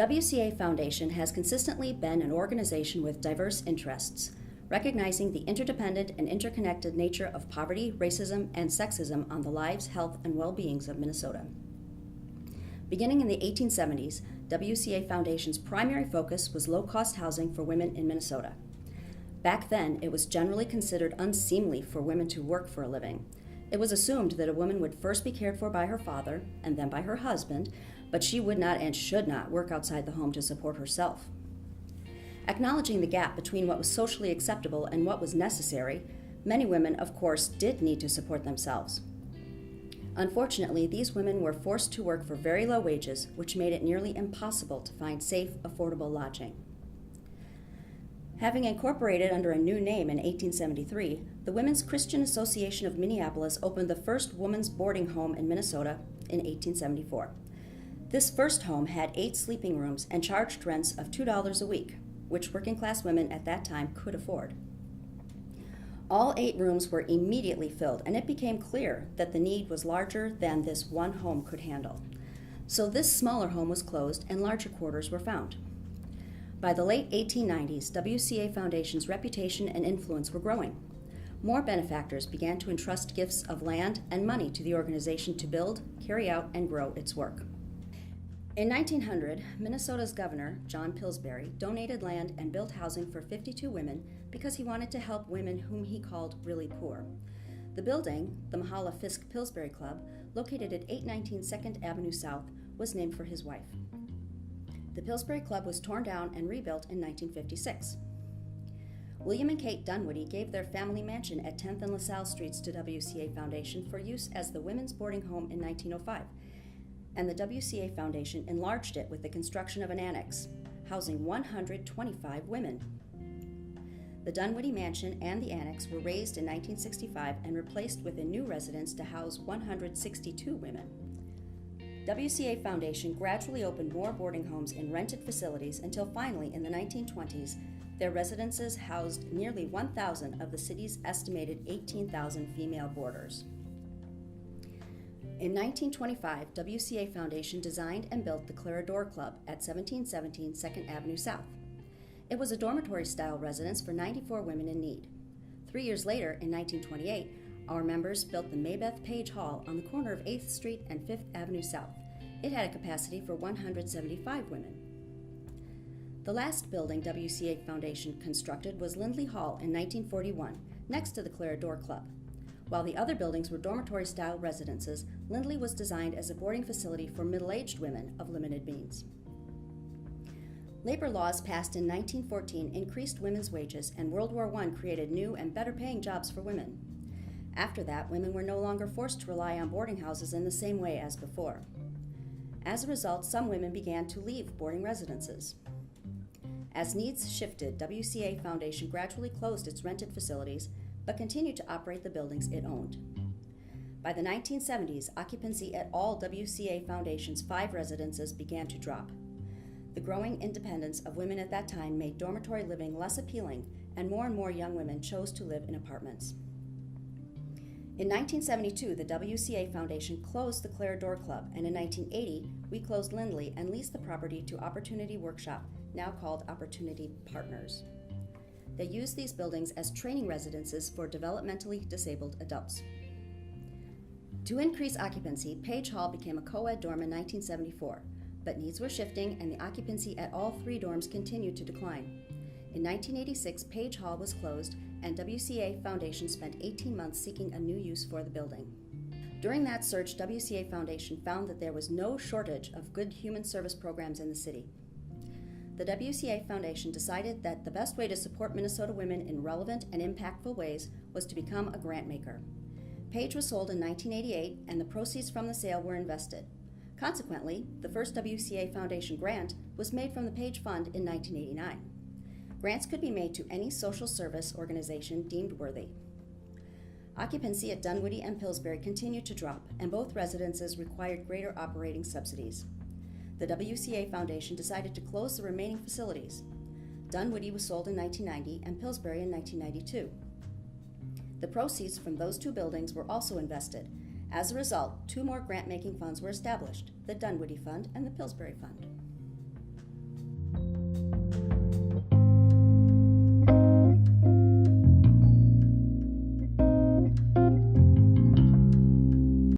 WCA Foundation has consistently been an organization with diverse interests, recognizing the interdependent and interconnected nature of poverty, racism, and sexism on the lives, health, and well-beings of Minnesota. Beginning in the 1870s, WCA Foundation's primary focus was low-cost housing for women in Minnesota. Back then, it was generally considered unseemly for women to work for a living. It was assumed that a woman would first be cared for by her father and then by her husband, but she would not and should not work outside the home to support herself. Acknowledging the gap between what was socially acceptable and what was necessary, many women, of course, did need to support themselves. Unfortunately, these women were forced to work for very low wages, which made it nearly impossible to find safe, affordable lodging. Having incorporated under a new name in 1873, the Women's Christian Association of Minneapolis opened the first women's boarding home in Minnesota in 1874. This first home had 8 sleeping rooms and charged rents of $2 a week, which working-class women at that time could afford. All 8 rooms were immediately filled, and it became clear that the need was larger than this one home could handle. So this smaller home was closed and larger quarters were found. By the late 1890s, WCA Foundation's reputation and influence were growing. More benefactors began to entrust gifts of land and money to the organization to build, carry out, and grow its work. In 1900, Minnesota's governor, John Pillsbury, donated land and built housing for 52 women because he wanted to help women whom he called really poor. The building, the Mahala Fisk Pillsbury Club, located at 819 2nd Avenue South, was named for his wife. The Pillsbury Club was torn down and rebuilt in 1956. William and Kate Dunwoody gave their family mansion at 10th and LaSalle Streets to WCA Foundation for use as the women's boarding home in 1905, and the WCA Foundation enlarged it with the construction of an annex, housing 125 women. The Dunwoody Mansion and the annex were razed in 1965 and replaced with a new residence to house 162 women. WCA Foundation gradually opened more boarding homes in rented facilities until finally, in the 1920s, their residences housed nearly 1,000 of the city's estimated 18,000 female boarders. In 1925, WCA Foundation designed and built the Clarador Club at 1717 2nd Avenue South. It was a dormitory-style residence for 94 women in need. 3 years later, in 1928, our members built the Maybeth Page Hall on the corner of 8th Street and 5th Avenue South. It had a capacity for 175 women. The last building WCA Foundation constructed was Lindley Hall in 1941, next to the Clarador Club. While the other buildings were dormitory-style residences, Lindley was designed as a boarding facility for middle-aged women of limited means. Labor laws passed in 1914 increased women's wages, and World War I created new and better-paying jobs for women. After that, women were no longer forced to rely on boarding houses in the same way as before. As a result, some women began to leave boarding residences. As needs shifted, WCA Foundation gradually closed its rented facilities, but continued to operate the buildings it owned. By the 1970s, occupancy at all WCA Foundation's 5 residences began to drop. The growing independence of women at that time made dormitory living less appealing, and more young women chose to live in apartments. In 1972, the WCA Foundation closed the Clarador Club, and in 1980, we closed Lindley and leased the property to Opportunity Workshop, now called Opportunity Partners. They used these buildings as training residences for developmentally disabled adults. To increase occupancy, Page Hall became a co-ed dorm in 1974, but needs were shifting and the occupancy at all 3 dorms continued to decline. In 1986, Page Hall was closed, and WCA Foundation spent 18 months seeking a new use for the building. During that search, WCA Foundation found that there was no shortage of good human service programs in the city. The WCA Foundation decided that the best way to support Minnesota women in relevant and impactful ways was to become a grant maker. Page was sold in 1988, and the proceeds from the sale were invested. Consequently, the first WCA Foundation grant was made from the Page Fund in 1989. Grants could be made to any social service organization deemed worthy. Occupancy at Dunwoody and Pillsbury continued to drop, and both residences required greater operating subsidies. The WCA Foundation decided to close the remaining facilities. Dunwoody was sold in 1990 and Pillsbury in 1992. The proceeds from those 2 buildings were also invested. As a result, 2 more grant-making funds were established, the Dunwoody Fund and the Pillsbury Fund.